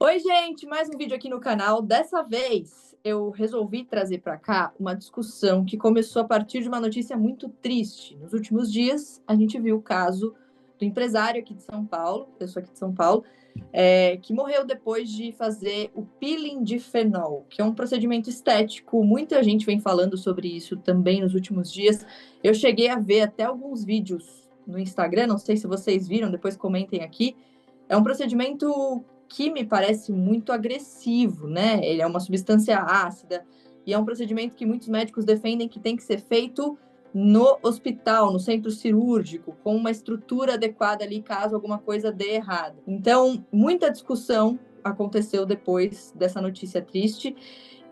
Oi, gente, mais um vídeo aqui no canal. Dessa vez eu resolvi trazer para cá uma discussão que começou a partir de uma notícia muito triste. Nos últimos dias, a gente viu o caso do empresário aqui de São Paulo, eu sou aqui de São Paulo, que morreu depois de fazer o peeling de fenol, que é um procedimento estético. Muita gente vem falando sobre isso também nos últimos dias. Eu cheguei a ver até alguns vídeos no Instagram, não sei se vocês viram, depois comentem aqui. É um procedimento que me parece muito agressivo, né? Ele é uma substância ácida e é um procedimento que muitos médicos defendem que tem que ser feito no hospital, no centro cirúrgico, com uma estrutura adequada ali, caso alguma coisa dê errado. Então, muita discussão aconteceu depois dessa notícia triste.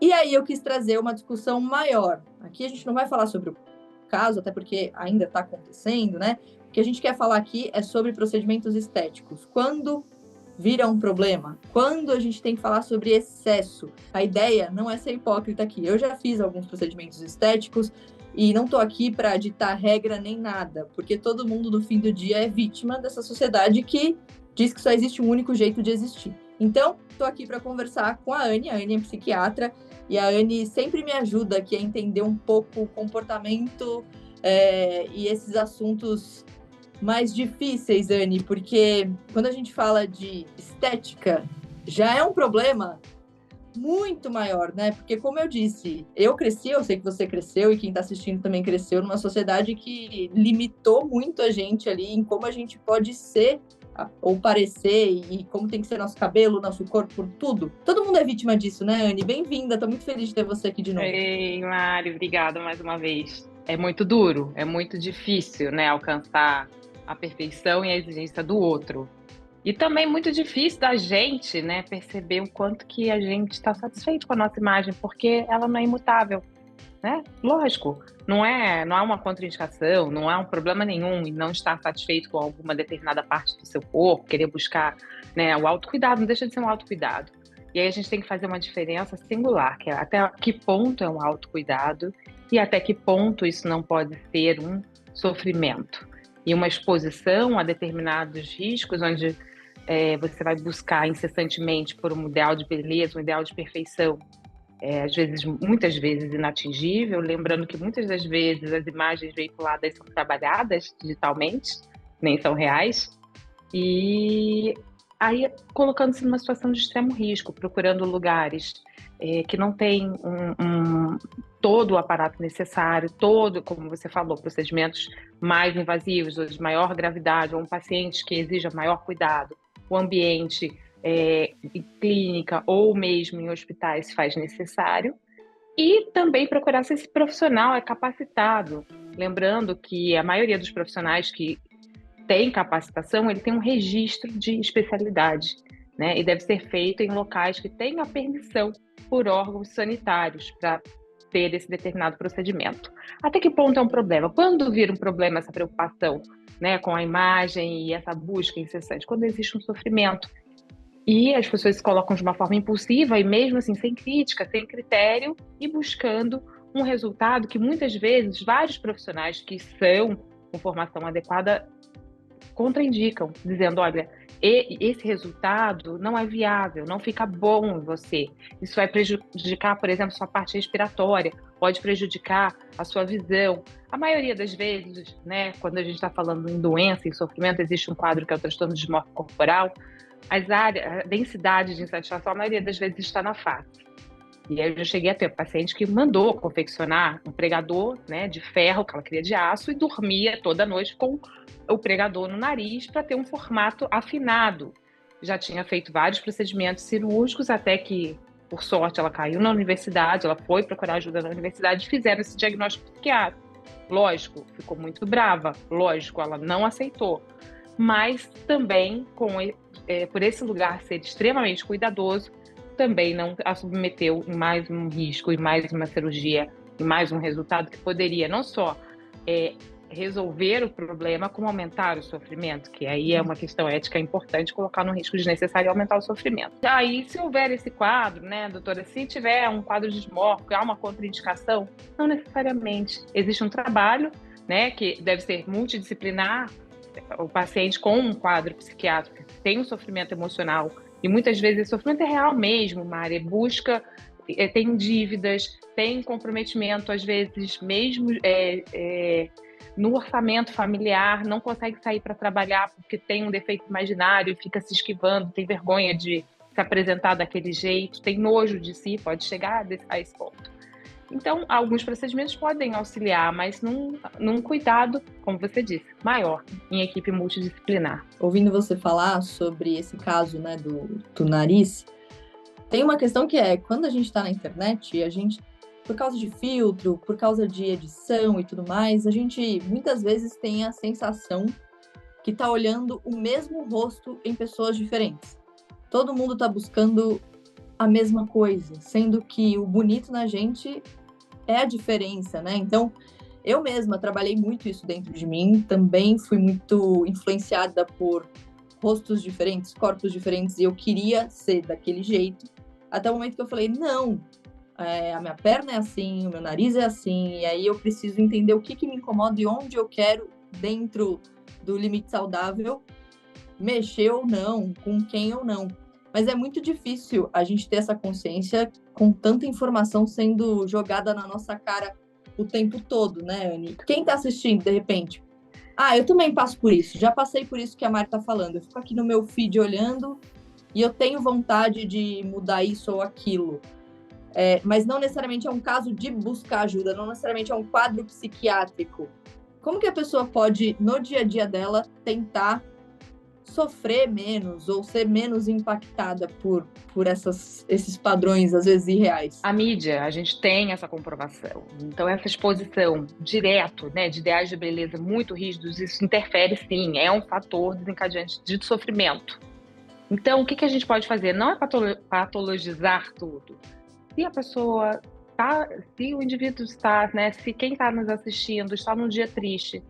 E aí eu quis trazer uma discussão maior. Aqui a gente não vai falar sobre o caso, até porque ainda está acontecendo, né? O que a gente quer falar aqui é sobre procedimentos estéticos. Quando vira um problema, quando a gente tem que falar sobre excesso. A ideia não é ser hipócrita aqui. Eu já fiz alguns procedimentos estéticos e não estou aqui para ditar regra nem nada, porque todo mundo no fim do dia é vítima dessa sociedade que diz que só existe um único jeito de existir. Então, estou aqui para conversar com a Anne é psiquiatra, e a Anne sempre me ajuda aqui a entender um pouco o comportamento e esses assuntos mais difíceis, Anne, porque quando a gente fala de estética, já é um problema muito maior, né? Porque, como eu disse, eu cresci, eu sei que você cresceu e quem está assistindo também cresceu numa sociedade que limitou muito a gente ali em como a gente pode ser ou parecer e como tem que ser nosso cabelo, nosso corpo, tudo. Todo mundo é vítima disso, né, Anne? Bem-vinda, tô muito feliz de ter você aqui de novo. Ei, Mari, obrigada mais uma vez. É muito duro, é muito difícil, né, alcançar a perfeição e a exigência do outro. E também muito difícil da gente, né, perceber o quanto que a gente está satisfeito com a nossa imagem, porque ela não é imutável, né? Lógico, não é uma contraindicação, não é um problema nenhum em não estar satisfeito com alguma determinada parte do seu corpo, querer buscar, né, o autocuidado, não deixa de ser um autocuidado. E aí a gente tem que fazer uma diferença singular, que é até que ponto é um autocuidado e até que ponto isso não pode ser um sofrimento. E uma exposição a determinados riscos, onde você vai buscar incessantemente por um ideal de beleza, um ideal de perfeição, às vezes, muitas vezes inatingível, lembrando que muitas das vezes as imagens veiculadas são trabalhadas digitalmente, nem são reais, e aí colocando-se numa situação de extremo risco, procurando lugares que não têm todo o aparato necessário, todo, como você falou, procedimentos mais invasivos, ou de maior gravidade, ou um paciente que exija maior cuidado, o ambiente em clínica ou mesmo em hospitais se faz necessário, e também procurar se esse profissional é capacitado. Lembrando que a maioria dos profissionais que tem capacitação, ele tem um registro de especialidade, né? E deve ser feito em locais que tenham a permissão por órgãos sanitários para ter esse determinado procedimento. Até que ponto é um problema? Quando vira um problema essa preocupação, né, com a imagem e essa busca incessante? Quando existe um sofrimento. E as pessoas se colocam de uma forma impulsiva e mesmo assim sem crítica, sem critério e buscando um resultado que muitas vezes vários profissionais que são com formação adequada contraindicam, dizendo, olha, esse resultado não é viável, não fica bom em você. Isso vai prejudicar, por exemplo, sua parte respiratória, pode prejudicar a sua visão. A maioria das vezes, né, quando a gente está falando em doença, em sofrimento, existe um quadro que é o transtorno de dismorfia corporal. A densidade de insatisfação, a maioria das vezes está na face. E aí eu já cheguei a ter um paciente que mandou confeccionar um pregador, né, de ferro, que ela queria de aço, e dormia toda noite com o pregador no nariz para ter um formato afinado. Já tinha feito vários procedimentos cirúrgicos, até que, por sorte, ela caiu na universidade, ela foi procurar ajuda na universidade e fizeram esse diagnóstico psiquiátrico. Lógico, ficou muito brava, lógico, ela não aceitou. Mas também, por esse lugar ser extremamente cuidadoso, também não a submeteu em mais um risco, em mais uma cirurgia, em mais um resultado que poderia não só resolver o problema, como aumentar o sofrimento, que aí é uma questão ética importante, colocar no risco desnecessário e aumentar o sofrimento. Aí, se houver esse quadro, né, doutora, se tiver um quadro dismórfico, há uma contraindicação? Não necessariamente. Existe um trabalho, né, que deve ser multidisciplinar. O paciente com um quadro psiquiátrico tem um sofrimento emocional E muitas vezes esse sofrimento é real mesmo, Mari. Busca, tem dívidas, tem comprometimento, às vezes, mesmo no orçamento familiar, não consegue sair para trabalhar porque tem um defeito imaginário, fica se esquivando, tem vergonha de se apresentar daquele jeito, tem nojo de si, pode chegar a esse ponto. Então, alguns procedimentos podem auxiliar, mas num cuidado, como você disse, maior, em equipe multidisciplinar. Ouvindo você falar sobre esse caso, né, do nariz, tem uma questão que quando a gente está na internet, a gente, por causa de filtro, por causa de edição e tudo mais, a gente muitas vezes tem a sensação que está olhando o mesmo rosto em pessoas diferentes. Todo mundo está buscando a mesma coisa, sendo que o bonito na gente é a diferença, né? Então, eu mesma trabalhei muito isso dentro de mim, também fui muito influenciada por rostos diferentes, corpos diferentes, e eu queria ser daquele jeito, até o momento que eu falei, não, a minha perna é assim, o meu nariz é assim, e aí eu preciso entender o que me incomoda e onde eu quero, dentro do limite saudável, mexer ou não, com quem ou não. Mas é muito difícil a gente ter essa consciência com tanta informação sendo jogada na nossa cara o tempo todo, né, Anny? Quem tá assistindo, de repente, eu também passo por isso, já passei por isso que a Mari tá falando, eu fico aqui no meu feed olhando e eu tenho vontade de mudar isso ou aquilo. Mas não necessariamente é um caso de buscar ajuda, não necessariamente é um quadro psiquiátrico. Como que a pessoa pode, no dia a dia dela, tentar sofrer menos ou ser menos impactada por esses padrões, às vezes, irreais? A mídia, a gente tem essa comprovação. Então, essa exposição direto, né, de ideais de beleza muito rígidos, isso interfere, sim, é um fator desencadeante de sofrimento. Então, o que a gente pode fazer? Não é patologizar tudo. Se a pessoa está, se o indivíduo está, né, se quem está nos assistindo está num dia triste,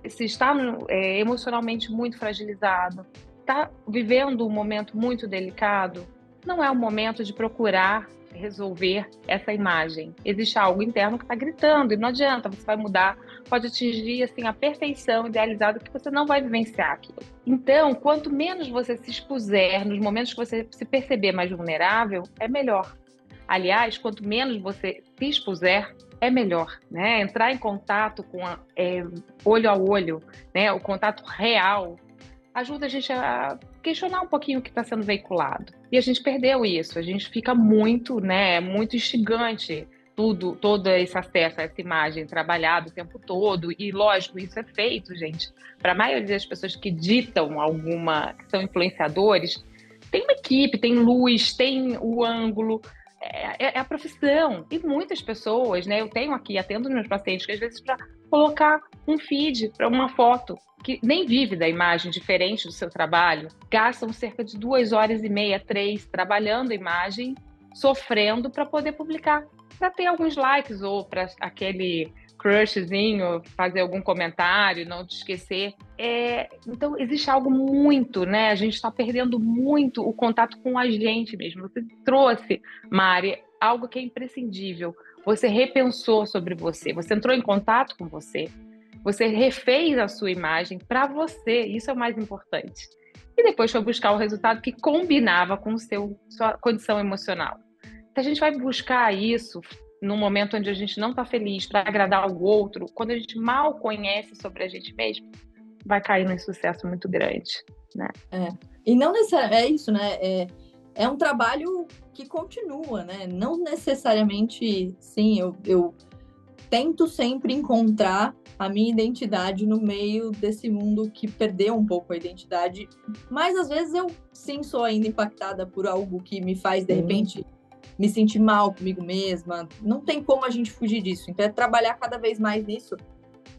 se está emocionalmente muito fragilizado, está vivendo um momento muito delicado, não é o momento de procurar resolver essa imagem. Existe algo interno que está gritando e não adianta, você vai mudar, pode atingir assim a perfeição idealizada que você não vai vivenciar aquilo. Então, quanto menos você se expuser nos momentos que você se perceber mais vulnerável, é melhor. Aliás, quanto menos você se expuser, é melhor, né? Entrar em contato com olho a olho, né? O contato real, ajuda a gente a questionar um pouquinho o que está sendo veiculado. E a gente perdeu isso, a gente fica muito, né? Muito instigante todo esse acesso a essa imagem trabalhado o tempo todo. E, lógico, isso é feito, gente. Para a maioria das pessoas que ditam que são influenciadores, tem uma equipe, tem luz, tem o ângulo, é a profissão. E muitas pessoas, né? Eu tenho aqui, atendo meus pacientes, que às vezes para colocar um feed para uma foto, que nem vive da imagem diferente do seu trabalho, gastam cerca de 2h30, 3, trabalhando a imagem, sofrendo para poder publicar, para ter alguns likes ou para aquele crushzinho, fazer algum comentário, não te esquecer. Então, existe algo muito, né? A gente está perdendo muito o contato com a gente mesmo. Você trouxe, Mari, algo que é imprescindível. Você repensou sobre você, você entrou em contato com você, você refez a sua imagem para você, isso é o mais importante. E depois foi buscar o resultado que combinava com sua condição emocional. Se a gente vai buscar isso num momento onde a gente não está feliz para agradar o outro, quando a gente mal conhece sobre a gente mesmo, vai cair num insucesso muito grande, né? E não necessariamente, é isso, né? É um trabalho que continua, né? Não necessariamente, sim, eu tento sempre encontrar a minha identidade no meio desse mundo que perdeu um pouco a identidade, mas às vezes eu sim sou ainda impactada por algo que me faz, de repente, me sentir mal comigo mesma. Não tem como a gente fugir disso. Então é trabalhar cada vez mais nisso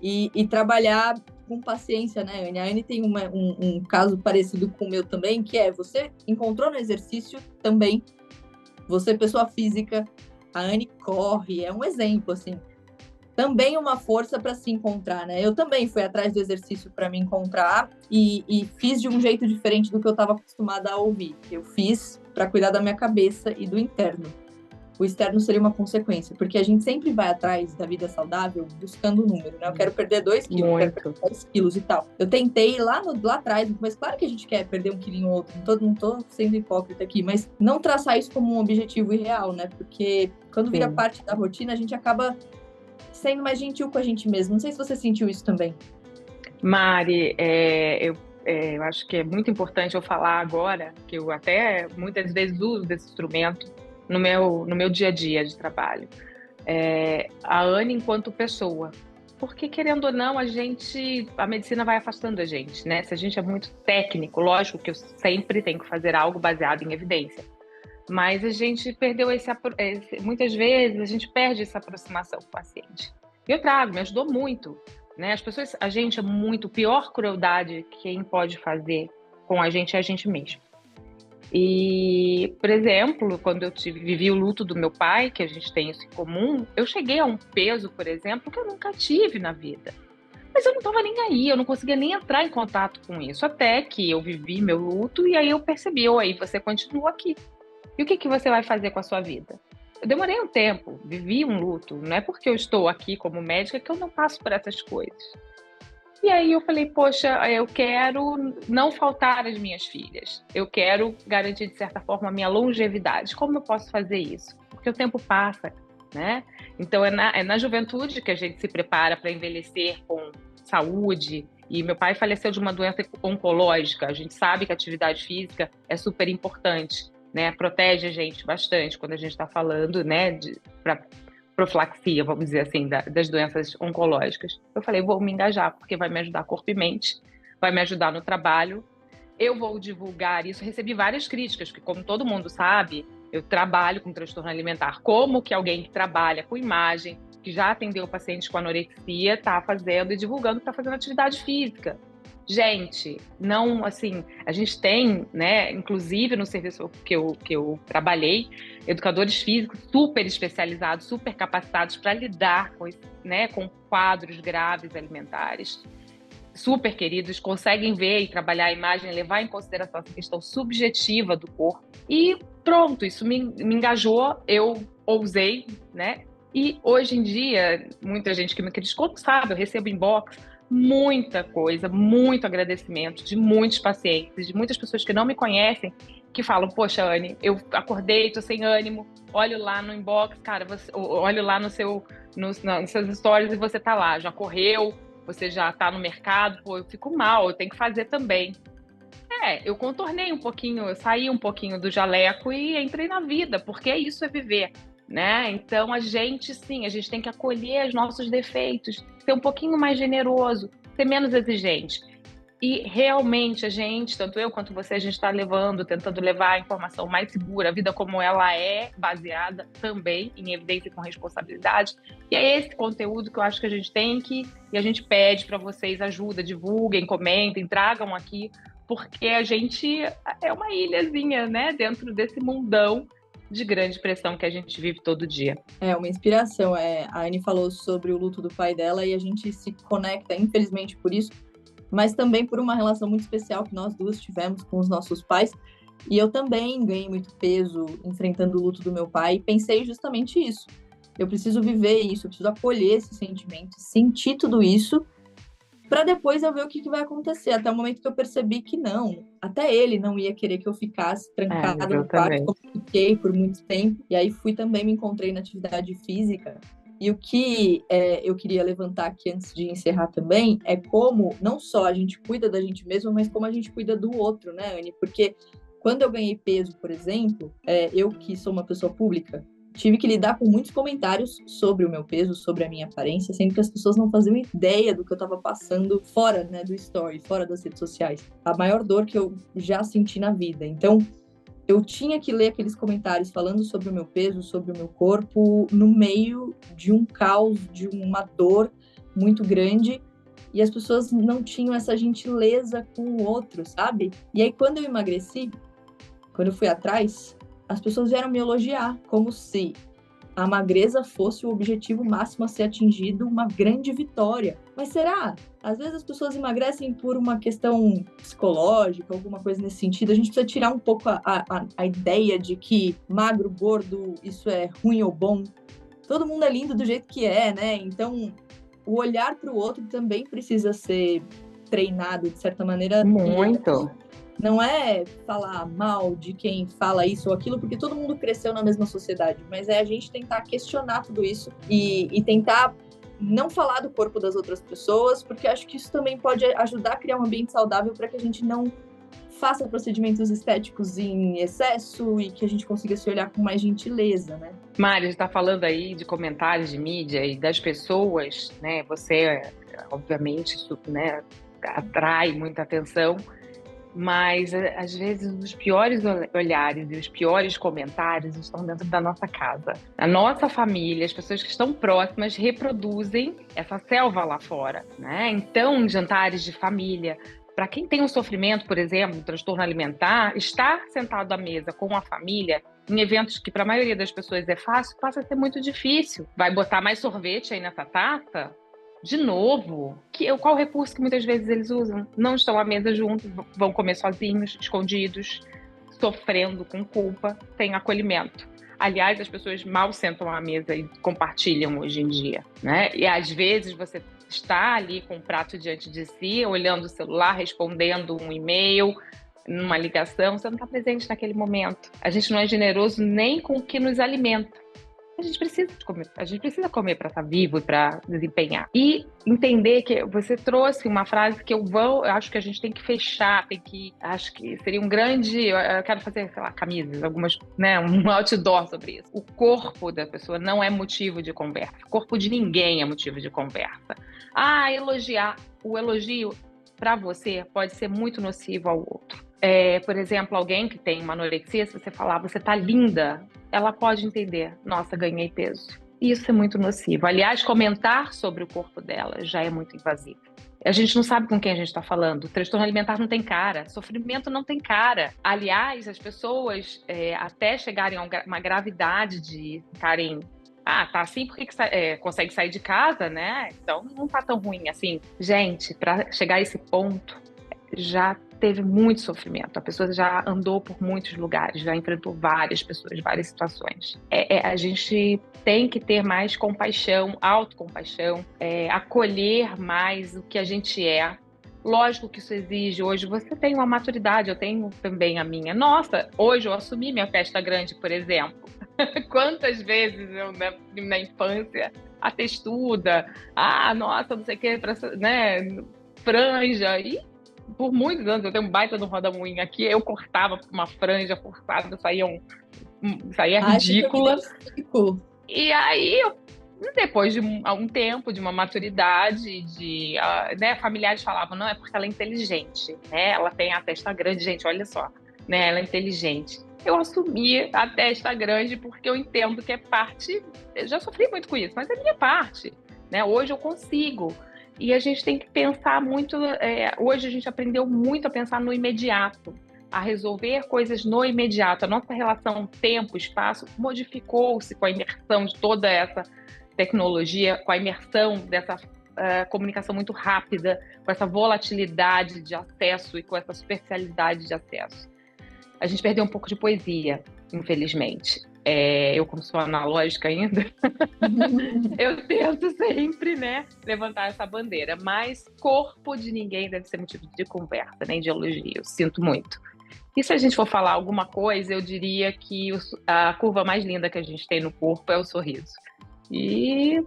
e trabalhar com paciência, né, Anny? A Anny tem um caso parecido com o meu também, que você encontrou no exercício também, você, pessoa física, a Anny corre, é um exemplo, assim, também uma força para se encontrar, né? Eu também fui atrás do exercício para me encontrar e fiz de um jeito diferente do que eu estava acostumada a ouvir. Eu fiz para cuidar da minha cabeça e do interno. o externo seria uma consequência, porque a gente sempre vai atrás da vida saudável buscando o número, né? Eu quero perder 2 quilos, eu quero perder 10 quilos e tal. Eu tentei lá atrás, mas claro que a gente quer perder um quilinho ou outro, não tô sendo hipócrita aqui, mas não traçar isso como um objetivo irreal, né? Porque quando vira parte da rotina, a gente acaba sendo mais gentil com a gente mesmo. Não sei se você sentiu isso também. Mari, eu acho que é muito importante eu falar agora, que eu até muitas vezes uso desse instrumento no meu dia a dia de trabalho. A Anne enquanto pessoa. Porque, querendo ou não, a medicina vai afastando a gente, né? Se a gente é muito técnico, lógico que eu sempre tenho que fazer algo baseado em evidência. Mas a gente perdeu muitas vezes a gente perde essa aproximação com o paciente. Eu trago, me ajudou muito, né? A gente é muito, pior crueldade que quem pode fazer com a gente é a gente mesmo. E, por exemplo, quando eu vivi o luto do meu pai, que a gente tem isso em comum, eu cheguei a um peso, por exemplo, que eu nunca tive na vida. Mas eu não estava nem aí, eu não conseguia nem entrar em contato com isso, até que eu vivi meu luto e aí eu percebi, aí você continua aqui. E o que você vai fazer com a sua vida? Eu demorei um tempo, vivi um luto. Não é porque eu estou aqui como médica que eu não passo por essas coisas. E aí eu falei, poxa, eu quero não faltar às minhas filhas. Eu quero garantir, de certa forma, a minha longevidade. Como eu posso fazer isso? Porque o tempo passa, né? Então, é na juventude que a gente se prepara para envelhecer com saúde. E meu pai faleceu de uma doença oncológica. A gente sabe que a atividade física é super importante, né? Protege a gente bastante quando a gente está falando, né, para profilaxia, vamos dizer assim, das doenças oncológicas. Eu falei, vou me engajar, porque vai me ajudar corpo e mente, vai me ajudar no trabalho, eu vou divulgar isso. Recebi várias críticas, porque como todo mundo sabe, eu trabalho com transtorno alimentar. Como que alguém que trabalha com imagem, que já atendeu pacientes com anorexia, está fazendo e divulgando que está fazendo atividade física? Gente, não, assim, a gente tem, né, inclusive no serviço que eu trabalhei, educadores físicos super especializados, super capacitados para lidar com, né, com quadros graves alimentares, super queridos, conseguem ver e trabalhar a imagem, levar em consideração essa questão subjetiva do corpo. E pronto, isso me engajou, eu ousei, né? E hoje em dia, muita gente que me criticou, sabe, eu recebo inbox, muita coisa, muito agradecimento de muitos pacientes, de muitas pessoas que não me conhecem, que falam, poxa, Anne, eu acordei, tô sem ânimo, olho lá no inbox, cara, olho lá nos seus stories e você tá lá, já correu, você já tá no mercado, pô, eu fico mal, eu tenho que fazer também. Eu contornei um pouquinho, eu saí um pouquinho do jaleco e entrei na vida, porque isso é viver, né? Então a gente tem que acolher os nossos defeitos, ser um pouquinho mais generoso, ser menos exigente. E realmente a gente, tanto eu quanto você, a gente está tentando levar a informação mais segura, a vida como ela é, baseada também em evidência e com responsabilidade. E é esse conteúdo que eu acho que a gente e a gente pede para vocês ajuda, divulguem, comentem, tragam aqui, porque a gente é uma ilhazinha, né, dentro desse mundão de grande pressão que a gente vive todo dia. É uma inspiração. A Anne falou sobre o luto do pai dela e a gente se conecta, infelizmente, por isso, mas também por uma relação muito especial que nós duas tivemos com os nossos pais. E eu também ganhei muito peso enfrentando o luto do meu pai e pensei justamente isso. Eu preciso viver isso, eu preciso acolher esse sentimento, sentir tudo isso, para depois eu ver o que vai acontecer. Até o momento que eu percebi que não, até ele não ia querer que eu ficasse trancada no quarto, como eu fiquei por muito tempo. E aí me encontrei na atividade física. E o que eu queria levantar aqui antes de encerrar também é como não só a gente cuida da gente mesmo, mas como a gente cuida do outro, né, Anne? Porque quando eu ganhei peso, por exemplo, eu que sou uma pessoa pública, tive que lidar com muitos comentários sobre o meu peso, sobre a minha aparência, sendo que as pessoas não faziam ideia do que eu estava passando fora, né, do story, fora das redes sociais. A maior dor que eu já senti na vida. Então, eu tinha que ler aqueles comentários falando sobre o meu peso, sobre o meu corpo, no meio de um caos, de uma dor muito grande, e as pessoas não tinham essa gentileza com o outro, sabe? E aí, quando eu emagreci, quando eu fui atrás, as pessoas vieram me elogiar, como se a magreza fosse o objetivo máximo a ser atingido, uma grande vitória. Mas será? Às vezes as pessoas emagrecem por uma questão psicológica, alguma coisa nesse sentido. A gente precisa tirar um pouco a ideia de que magro, gordo, isso é ruim ou bom. Todo mundo é lindo do jeito que é, né? Então, o olhar para o outro também precisa ser treinado, de certa maneira. Muito. Não é falar mal de quem fala isso ou aquilo, porque todo mundo cresceu na mesma sociedade, mas é a gente tentar questionar tudo isso e tentar não falar do corpo das outras pessoas, porque acho que isso também pode ajudar a criar um ambiente saudável para que a gente não faça procedimentos estéticos em excesso e que a gente consiga se olhar com mais gentileza, né? Mari, está falando aí de comentários de mídia e das pessoas, né? Você, obviamente, isso, né, atrai muita atenção, mas às vezes os piores olhares e os piores comentários estão dentro da nossa casa. A nossa família, as pessoas que estão próximas reproduzem essa selva lá fora, né? Então, jantares de família. Para quem tem um sofrimento, por exemplo, um transtorno alimentar, estar sentado à mesa com a família em eventos que para a maioria das pessoas é fácil, passa a ser muito difícil. Vai botar mais sorvete aí nessa taça? De novo, qual recurso que muitas vezes eles usam? Não estão à mesa juntos, vão comer sozinhos, escondidos, sofrendo com culpa, sem acolhimento. Aliás, as pessoas mal sentam à mesa e compartilham hoje em dia, né? E às vezes você está ali com um prato diante de si, olhando o celular, respondendo um e-mail, numa ligação, você não está presente naquele momento. A gente não é generoso nem com o que nos alimenta. A gente precisa comer para estar vivo e para desempenhar. E entender que você trouxe uma frase que eu acho que a gente tem que fechar, acho que seria um grande, eu quero fazer, sei lá, camisas, algumas, né, um outdoor sobre isso. O corpo da pessoa não é motivo de conversa. O corpo de ninguém é motivo de conversa. O elogio para você pode ser muito nocivo ao outro. Por exemplo, alguém que tem uma anorexia, se você falar, você tá linda, ela pode entender, nossa, ganhei peso. Isso é muito nocivo. Aliás, comentar sobre o corpo dela já é muito invasivo. A gente não sabe com quem a gente está falando. O transtorno alimentar não tem cara. Sofrimento não tem cara. Aliás, as pessoas, até chegarem a uma gravidade de ficarem... tá assim, por que consegue sair de casa, né? Então, não tá tão ruim assim. Gente, para chegar a esse ponto, já teve muito sofrimento. A pessoa já andou por muitos lugares, já enfrentou várias pessoas, várias situações. A gente tem que ter mais compaixão, autocompaixão, acolher mais o que a gente é. Lógico que isso exige. Hoje você tem uma maturidade, eu tenho também a minha. Nossa, hoje eu assumi minha festa grande, por exemplo. Quantas vezes eu, na infância, a textuda, nossa, não sei o que, né, franja, e por muitos anos, eu tenho um baita no roda-moinho aqui, eu cortava uma franja forçada, saía ridícula. E aí, depois de um tempo, de uma maturidade, né, familiares falavam, não, é porque ela é inteligente, né, ela tem a testa grande, gente, olha só, né, ela é inteligente. Eu assumi a testa grande porque eu entendo que é parte, eu já sofri muito com isso, mas é minha parte, né, hoje eu consigo. E a gente tem que pensar muito, hoje a gente aprendeu muito a pensar no imediato, a resolver coisas no imediato. A nossa relação tempo-espaço modificou-se com a imersão de toda essa tecnologia, com a imersão dessa comunicação muito rápida, com essa volatilidade de acesso e com essa superficialidade de acesso. A gente perdeu um pouco de poesia, infelizmente. Eu, como sou analógica ainda, eu tento sempre, né, levantar essa bandeira. Mas corpo de ninguém deve ser motivo de conversa, nem de elogio. Eu sinto muito. E se a gente for falar alguma coisa, eu diria que a curva mais linda que a gente tem no corpo é o sorriso. E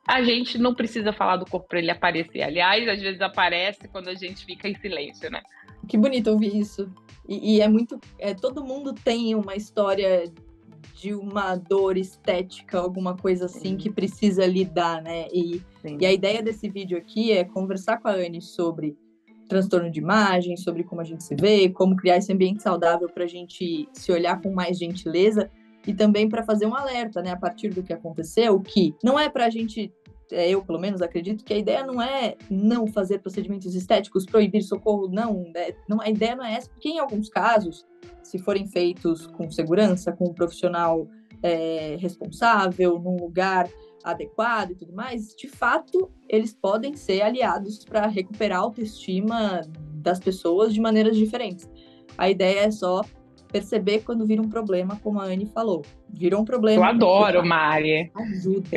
a gente não precisa falar do corpo para ele aparecer. Aliás, às vezes aparece quando a gente fica em silêncio, né? Que bonito ouvir isso. E é muito... todo mundo tem uma história de uma dor estética, alguma coisa assim, que precisa lidar, né? E a ideia desse vídeo aqui é conversar com a Anne sobre transtorno de imagem, sobre como a gente se vê, como criar esse ambiente saudável para a gente se olhar com mais gentileza e também para fazer um alerta, né? A partir do que aconteceu, que não é para a gente... eu, pelo menos, acredito que a ideia não é não fazer procedimentos estéticos, proibir socorro, não, a ideia não é essa, porque em alguns casos, se forem feitos com segurança, com um profissional responsável, num lugar adequado e tudo mais, de fato, eles podem ser aliados para recuperar a autoestima das pessoas de maneiras diferentes. A ideia é só perceber quando vira um problema, como a Anne falou. Virou um problema. Eu adoro, Mari. Ajuda.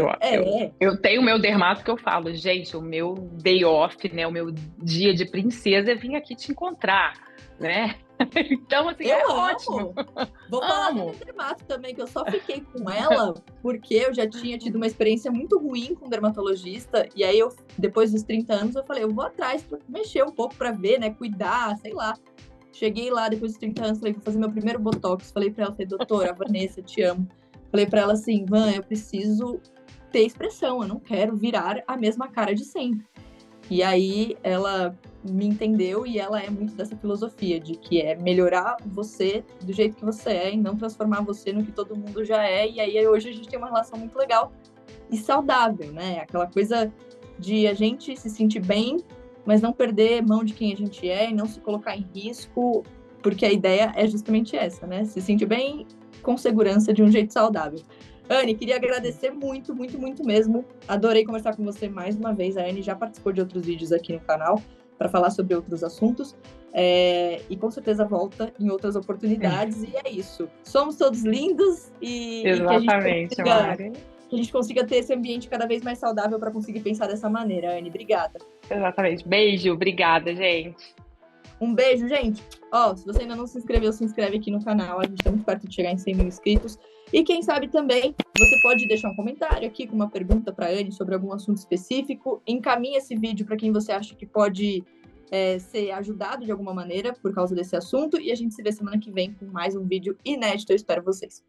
Eu tenho o meu dermato que eu falo, gente, o meu day off, né? O meu dia de princesa é vir aqui te encontrar, né? Então, assim, eu amo. ótimo. Vou falar da minha dermato também, que eu só fiquei com ela porque eu já tinha tido uma experiência muito ruim com dermatologista. E aí, depois dos 30 anos, eu falei, eu vou atrás para mexer um pouco para ver, né? Cuidar, sei lá. Cheguei lá depois dos 30 anos, falei, vou fazer meu primeiro botox. Falei para ela, falei, doutora, Vanessa, te amo. Falei para ela assim, Van, eu preciso ter expressão, eu não quero virar a mesma cara de sempre. E aí ela me entendeu e ela é muito dessa filosofia de que é melhorar você do jeito que você é e não transformar você no que todo mundo já é. E aí hoje a gente tem uma relação muito legal e saudável, né? Aquela coisa de a gente se sentir bem, mas não perder mão de quem a gente é e não se colocar em risco, porque a ideia é justamente essa, né? Se sentir bem com segurança de um jeito saudável. Anne, queria agradecer muito, muito, muito mesmo. Adorei conversar com você mais uma vez. A Anne já participou de outros vídeos aqui no canal para falar sobre outros assuntos. E com certeza volta em outras oportunidades. E é isso. Somos todos lindos e exatamente, Mari. Que a gente consiga ter esse ambiente cada vez mais saudável para conseguir pensar dessa maneira. Anne, obrigada. Exatamente. Beijo, obrigada, gente. Um beijo, gente. Se você ainda não se inscreveu, se inscreve aqui no canal. A gente está muito perto de chegar em 100 mil inscritos. E quem sabe também, você pode deixar um comentário aqui com uma pergunta para a Anne sobre algum assunto específico. Encaminhe esse vídeo para quem você acha que pode ser ajudado de alguma maneira por causa desse assunto. E a gente se vê semana que vem com mais um vídeo inédito. Eu espero vocês.